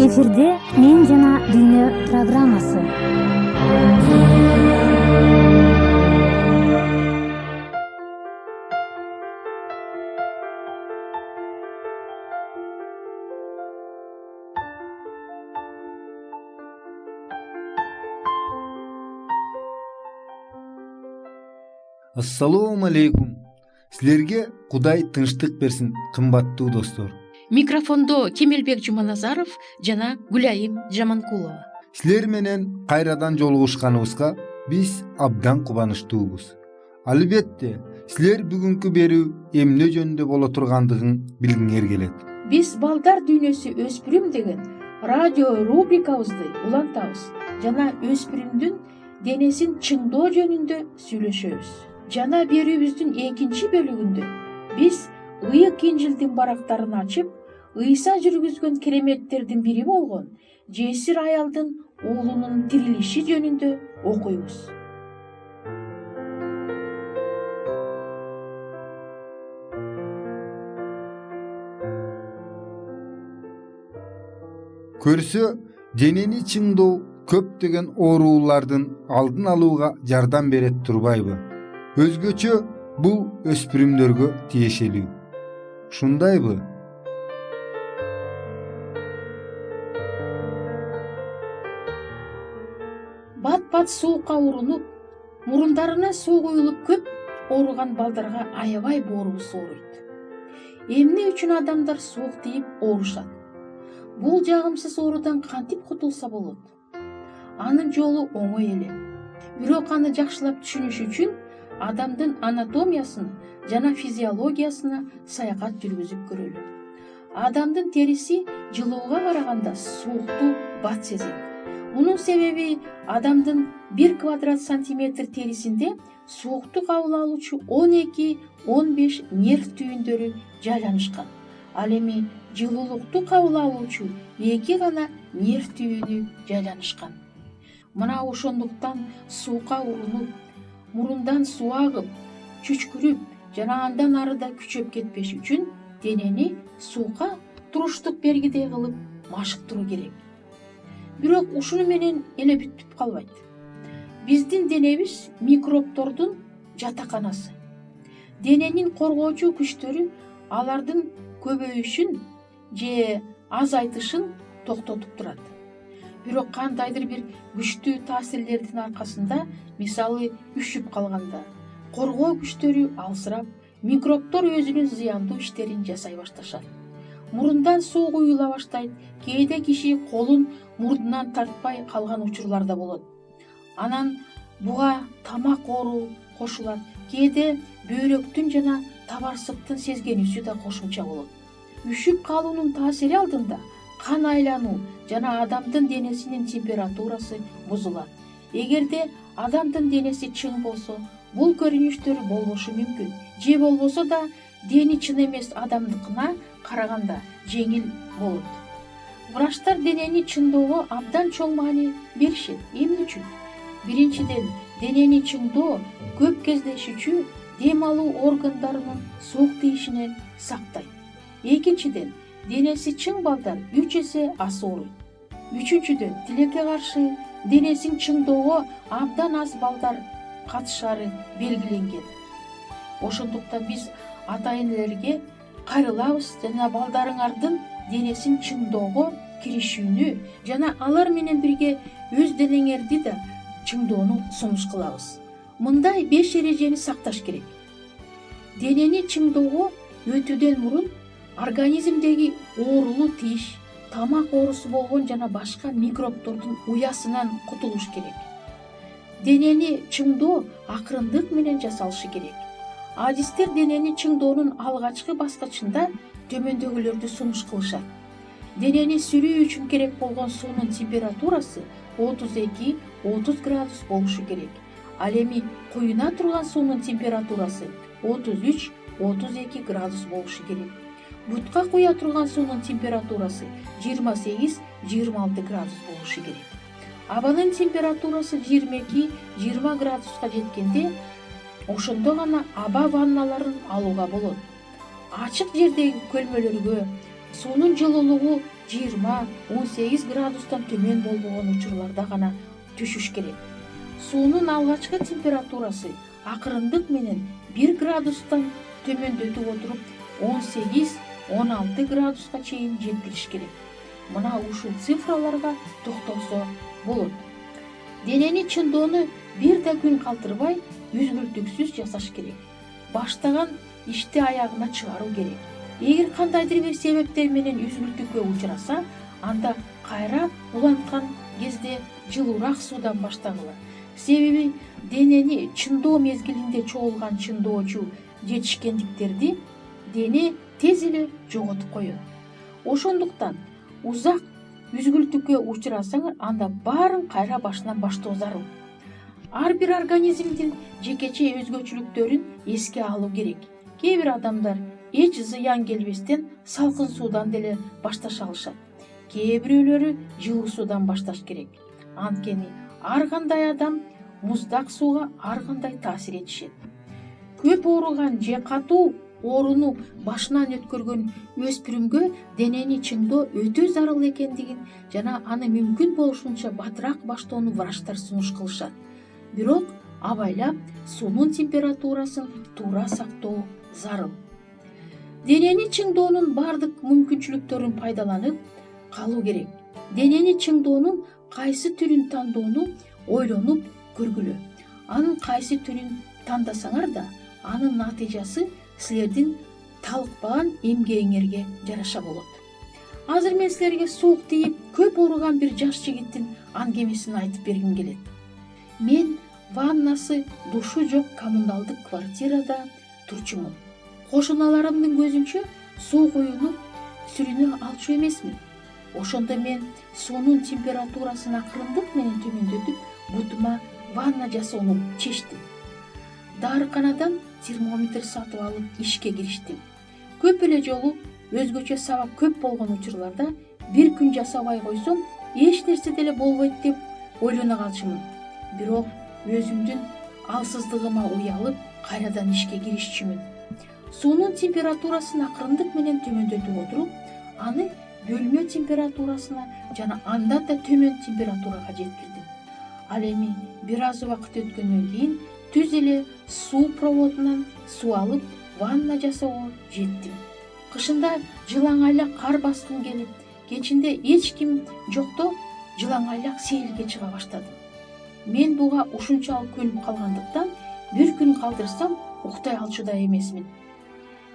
Эфирде «Мен жана дүйнө» программасы. Ассалому алейкум. Силерге Кудай тынчтык берсин, кымбаттуу достор. Микрофондо Кемелбек Жуманазаров жана Гүлайым Жаманкулова. Силер менен кайрадан жолугушканыбызга биз абдан кубанычтуубуз. Албетте, силер бүгүнкү берүү эмне жөнүндө боло тургандыгын билгиңер келет. Биз балдар дүйнөсү өспүрүм деген радио рубрикабызды улантабыз жана өспүрүмдүн денесин чыңдоо жөнүндө сүйлөшөбүз. Жана берүүбүздүн экинчи бөлүгүндө биз ыйык Инжилдин барактарын ачып, Ыйса жүргүзгөн кереметтердин бири болгон жесир аялдын уулунун тирилиши жөнүндө окуйбуз. Көрсө, денени чыңдоо көптөгөн оорулардын алдын алууга жардам берет турбайбы? Өзгөчө бул өспүрүмдөргө тиешелүү. Ушундайбы? Бат-бат суукка урунуп, мурундарына суу куюлуп көп ооруган балдарга аябай боорубуз ооруйт. Эмне үчүн адамдар суук тийип оорушат? Бул жагымсыз оорудан кантип кутулса болот? Анын жолу оңой эле. Бирок аны жакшылап түшүнүш үчүн адамдын анатомиясына жана физиологиясына саякат жүргүзүп көрөлү. Адамдын териси жылууга караганда суукту бат сезет. Мунун себеби адамдын 1 квадрат сантиметр терисинде суукту кабыл алуучу 12-15 нерв түйүндөрү жайланышкан. Ал эми жылуулукту кабыл алуучу 2 гана нерв түйүнү жайланышкан. Мына ошондуктан суукка урунуп, мурундан суу агып, чүчкүрүп жана андан арыда күчөп кетпеш үчүн денени суукка туруштук бергидей кылып машыктыруу керек. Бирок ушуну менен эле бүтүп калбайт. Биздин денебиз микробтордун жатаканасы. Дененин коргоочу күчтөрү алардын көбөйүшүн же азайтышын токтотуп турат. Бирок кандайдыр бир күчтүү таасирлердин аркасында, мисалы үшүп калганда, коргоо күчтөрү алсырап, микробтор өзүнүн зыяндуу иштерин жасай башташат. Мурундан суу куюла баштайт, кээде киши колун мурдунан тартпай калган учурлар да болот. Анан буга тамак оору кошулат, кээде бөйрөктүн жана табарсыктын сезгенүүсү да кошумча болот. Үшүп калуунун таасири алдында кан айлануу жана адамдын денесинин температурасы бузулат. Эгерде адамдын денеси чың болсо, бул көрүнүштөр болбошу мүмкүн. Же болбосо да дени чын эмес адамдыкына караганда жеңил болот. Врачтар денени чыңдоого абдан чоң маани беришет. Эмне үчүн? Биринчиден, денени чыңдоо көп кездешүүчү дем алуу органдарынын суук тийишинен сактайт. Экинчиден, денеси чың балдар 3 эсе аз ооруйт. Үчүнчүдөн, тилекке каршы денесин чыңдоого абдан аз балдар катышары белгиленген. Ошондуктан биз ата-энелерге кайрылабыз жана балдарыңардын денесин чыңдоого киришүүнү жана алар менен бирге өз денеңерди да чыңдоону сунуш кылабыз. Мындай 5 эрежени сакташ керек. Денени чыңдоого өтүүдөн мурун организмдеги оорулуу тиш, тамак оорусу болгон жана башка микробтордун уясынан кутулуш керек. Денени чыңдоо акырындык менен жасалышы керек. Адистер денени чыңдоонун алгачкы баскычында төмөндөгүлөрдү сунуш кылышат. Денени сүрүү үчүн керек болгон суунун температурасы 32-30 градус болушу керек. Ал эми куюна турган суунун температурасы 33-32 градус болушу керек. Бутка куя турган суунун температурасы 28-26 градус болушу керек. Абанын температурасы 22-20 градуска жеткенде ошондо гана аба ванналарын алууга болот. Ачык жердеги көлмөлөргө суунун жылуулугу 20-18 градустан төмөн болбогон учурларда гана түшүш керек. Суунун алгачкы температурасы акырындык менен 1 градустан төмөндөтүп отуруп 18-16 градуска чейин жеткириш керек. Мына ушул цифраларга токтолсо болот. Денени чыңдоону бир да күн калтырбай үзгүлтүксүз жасаш керек. Баштаган ишти аягына чыгаруу керек. Эгер кандайдыр бир себептер менен үзгүлтүккө учураса, анда кайра уланткан кезде жылуураак суудан баштагыла. Себеби денени чыңдоо мезгилинде чогулган чыңдоочу жетишкендиктерди дене тез эле жоготуп коет. Ошондуктан узак үзгүлтүккө учурасаңар, анда баарын кайра башынан баштоо зарыл. Ар бир организмдин жекече өзгөчөлүктөрүн эске алуу керек. Кээ бир адамдар эч зыян келбестен салкын суудан деле башташа алышат. Кээ бирөөлөрү жылуу суудан башташ керек. Анткени ар кандай адам муздак сууга ар кандай таасир этишет. Көп ооруган же катуу ооруну башынан өткөргөн өспүрүмгө денени чыңдоо өтө зарыл экендигин жана аны мүмкүн болушунча батыраак баштоону врачтар сунуш кылышат. Бирок абайлап суунун температурасын туура сактоо зарыл. Денени чыңдоонун бардык мүмкүнчүлүктөрүн пайдаланып калуу керек. Денени чыңдоонун кайсы түрүн тандоону ойлонуп көргүлө. Анын кайсы түрүн тандасаңар да, анын натыйжасы силердин талыкпаган эмгегиңерге жараша болот. Азыр мен силерге суук тийип көп ооруган бир жаш жигиттин аңгемесин айтып бергим келет. Мен ваннасы, душу жок коммуналдык квартирада турчумун. Кошуналарымдын көзүнчө суу куюнуп сүрүнө алчу эмесмин. Ошондо мен суунун температурасын акырындык менен төмөндөтүп, бутума ванна жасоону чечтим. Дарыканадан термометр сатып алып ишке кириштим. Көп эле жолу өзгөчө сабак көп болгон учурларда бир күн жасабай койсом, эч нерсе деле болбойт деп ойлоно калчумун. Бирок өзүмдүн алсыздыгыма уялып, кайрадан ишке киришчүмүн. Суунун температурасын акырындык менен төмөндөтүп отуруп, аны бөлмө температурасына жана андан да төмөн температурага жеткирдим. Ал эми бир аз убакыт өткөндөн кийин түз эле суу проводунан суу алып, ванна жасоого жеттим. Кышында жылаңайлак кар баскын келип, кечинде эч ким жокто жылаңайлак сейилге чыга баштадым. Мен буга ушунчалык көнүп калгандыктан бир күн калтырсам уктай алчу да эмесмин.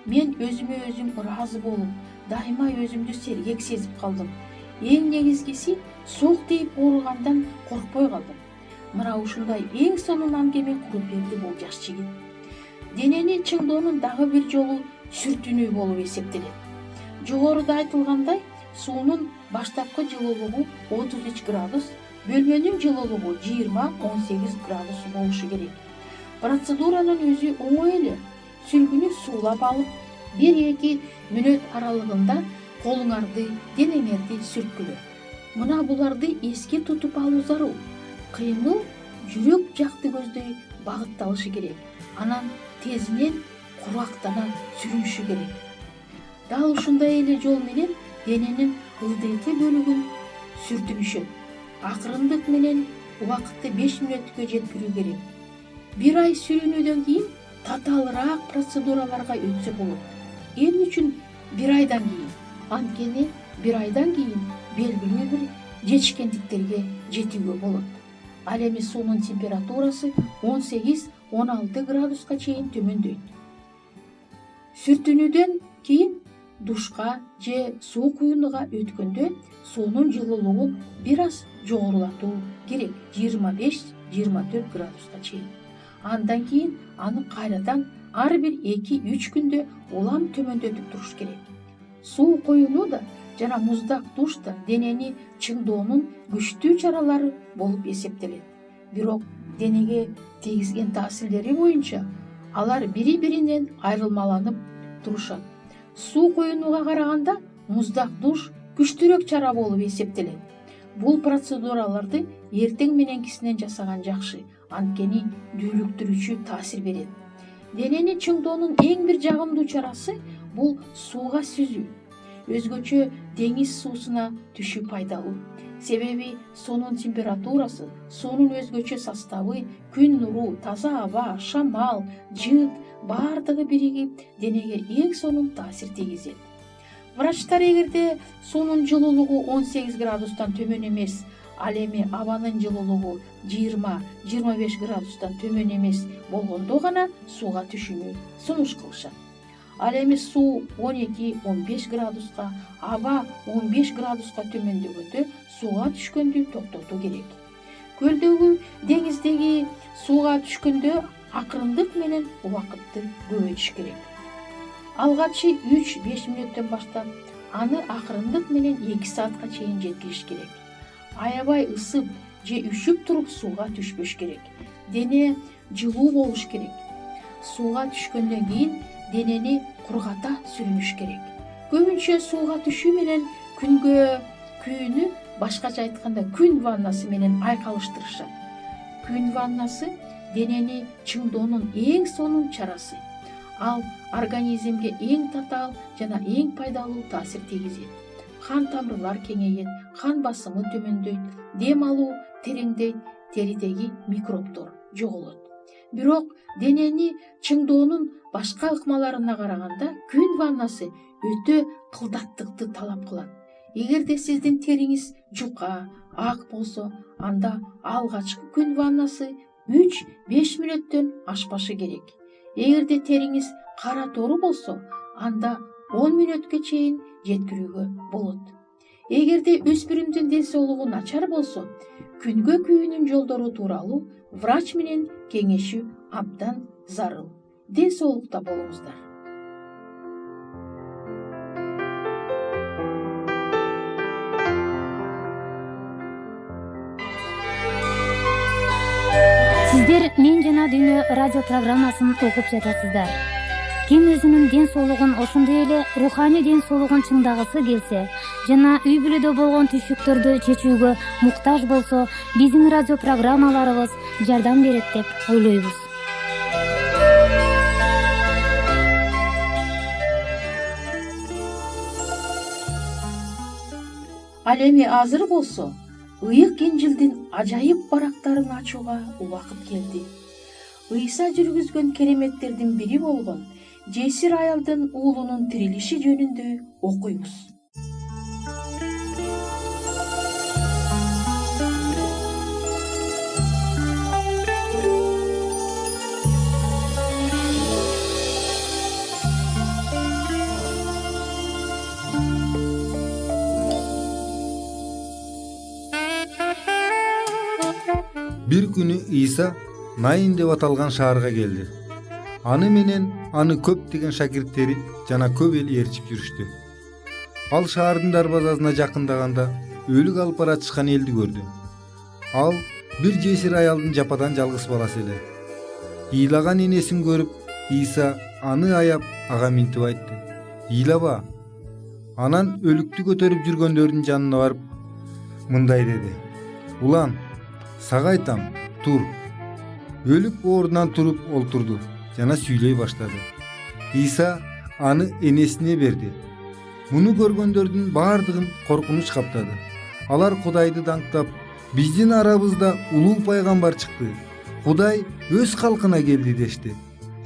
Мен өзүмө өзүм ыраазы болуп, дайыма өзүмдү сергек сезип калдым. Эң негизгиси суук тийип ооругандан коркпой калдым. Мына ушундай эң сонун аңгеме куруп берди бул жаш жигит. Денени чыңдоонун дагы бир жолу сүртүнүү болуп эсептелет. Жогоруда айтылгандай, суунун баштапкы жылуулугу 33 градус, бөлмөнүн жылуулугу 20-18 градус болушу керек. Процедуранын өзү оңой эле. Сүлгүнү суулап алып, 1-2 мүнөт аралыгында колуңарды, денеңерди сүрткүлө. Мына буларды эске тутуп алуу зарыл. Кыймыл жүрөк жакты көздөй багытталышы керек. Анан тезинен курактана сүрүнүшү керек. Дал ушундай эле жол менен дененин ылдыйкы бөлүгүн сүртүнүшөт. Акырындык менен убакытты 5 мүнөткө жеткирүү керек. 1 ай сүрүнүүдөн кийин татаалыраак процедураларга өтсө болот. Эмне үчүн 1 айдан кийин? Анткени 1 айдан кийин белгилүү бир жетишкендиктерге жетүүгө болот. Ал эми суунун температурасы 18-16 градуска чейин төмөндөйт. Сүртүнүүдөн кийин душка же суу куюнуга өткөндө суунун жылуулугун бир аз жогорулатуу керек, 25-24 градуска чейин. Андан кийин аны кайрадан ар бир 2-3 күндө улам төмөндөтүп туруш керек. Суу коюнуу да жана муздак душ да денени чыңдоонун күчтүү чаралары болуп эсептелет. Бирок денеге тийгизген таасирлери боюнча алар бири-биринен айрылмаланып турушат. Суу коюнууга караганда муздак душ күчтүүрөөк чара болуп эсептелет. Бул процедураларды эртең мененкисинен жасаган жакшы, анткени дүүлүктүрүүчү таасир берет. Денени чыңдоонун эң бир жагымдуу чарасы бул сууга сүзүү. өзгөчө деңиз суусуна түшүү пайдалуу. Себеби суунун температурасы, суунун өзгөчө составы, күн нуру, таза аба, шамал, жыт баардыгы биригип денеге эң сонун таасир тийгизет. Врачтар эгерде суунун жылуулугу 18 градустан төмөн эмес, ал эми абанын жылуулугу 20-25 градустан төмөн эмес болгондо гана сууга түшүүнү сунуш кылышат. Ал эми суу 12-15 градуска, аба 15 градуска төмөндөгөндө сууга түшкөндү токтотуу керек. Көлдөгү, деңиздеги сууга түшкөндө акырындык менен убакытты көбөйтүш керек. Алгачы 3-5 мүнөттөн баштап аны акырындык менен 2 саатка чейин жеткириш керек. Аябай ысып же үшүп туруп сууга түшпөш керек. Дене жылуу болуш керек. Сууга түшкөндөн кийин денени кургата сүрүнүш керек. Көбүнчө сууга түшүү менен күүнү, башкача айтканда күн ваннасы менен айкалыштырышат. Күн ваннасы денени чыңдоонун эң сонун чарасы. Ал организмге эң татаал жана эң пайдалуу таасир тийгизет. Кан тамырлар кеңейет, кан басымы төмөндөйт, дем алуу тереңдейт, теридеги микробдор жоголот. Бирок денени чыңдоонун башка ыкмаларына караганда күн ваннасы өтө кылдаттыкты талап кылат. Эгерде сиздин териңиз жука, ак болсо, анда алгачкы күн ваннасы 3-5 мүнөттөн ашпашы керек. Эгерде териңиз кара тору болсо, анда 10 мүнөткө чейин жеткирүүгө болот. Эгерде өспүрүмдүн ден соолугу начар болсо, күнгө күүнүн жолдору тууралуу врач менен кеңешүү абдан зарыл. Ден соолукта болуңуздар. Сиздер Мен жана Дүйнө радио программасын угуп жатасыздар. Ким өзүнүн ден соолугун ошондой эле руханий ден соолугун чыңдагысы келсе жана үй бүлөдө болгон түйшүктөрдү чечүүгө муктаж болсо, биздин радио программаларыбыз жардам берет деп ойлойбуз. Ал эми азыр болсо, ыйык Инжилдин ажайып барактарын ачууга убакыт келди. Ыйса жүргүзгөн кереметтердин бири болгон жесир аялдын уулунун тирилиши жөнүндө окуйбуз. Бир күнү Иса Наин деп аталган шаарга келди. Аны менен аны көптөгөн шакирттери жана көп эл ээрчип жүрүштү. Ал шаардын дарбазасына жакындаганда өлүк алып баратышкан элди көрдү. Ал бир жесир аялдын жападан жалгыз баласы эле. Ыйлаган энесин көрүп, Иса аны аяп ага минтип айтты: "Ыйлаба." Анан өлүктү көтөрүп жүргөндөрдүн жанына барып мындай деди: "Улан, сага айтам, тур." Өлүк ордунан туруп олтурду жана сүйлөй баштады. Иса аны энесине берди. Муну көргөндөрдүн баардыгын коркунуч каптады. Алар Кудайды даңктап: "Биздин арабызда улуу пайгамбар чыкты. Кудай өз калкына келди" дешти.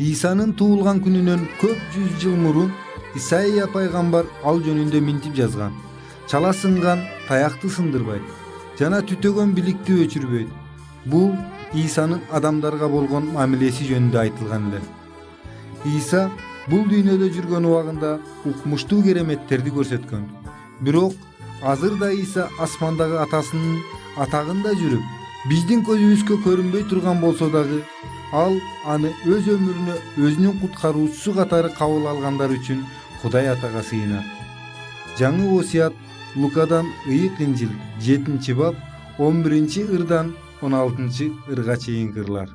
Исанын туулган күнүнөн көп жүз жыл мурун Исайя пайгамбар ал жөнүндө минтип жазган: "Чала сынган таякты сындырбайт, жана түтөгөн биликти өчүрбөйт." Бул Исанын адамдарга болгон мамилеси жөнүндө айтылган эле. Иса бул дүйнөдө жүргөн убагында укмуштуу кереметтерди көрсөткөн. Бирок азыр да Иса асмандагы атасынын атагында жүрүп, биздин көзүбүзгө көрүнбөй турган болсо дагы, ал аны өз өмүрүнө өзүнүн куткаруучусу катары кабыл алгандар үчүн Кудай атага сыйынат. Жаңы осуят Лукадан ыйык Инжил 7-бап 11-ырдан 16-ырга чейин кырлар.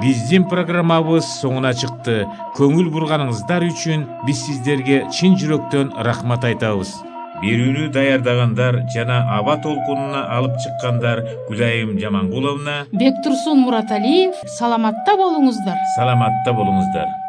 Биздин программабыз соңуна чыкты. Көңүл бурганыңыздар үчүн биз сиздерге чын жүрөктөн рахмат айтабыз. Берүүнү даярдагандар жана аба толкунуна алып чыккандар Гүлайым Жамангуловна, Бектурсун Мураталиев, саламатта болуңуздар. саламатта болуңуздар.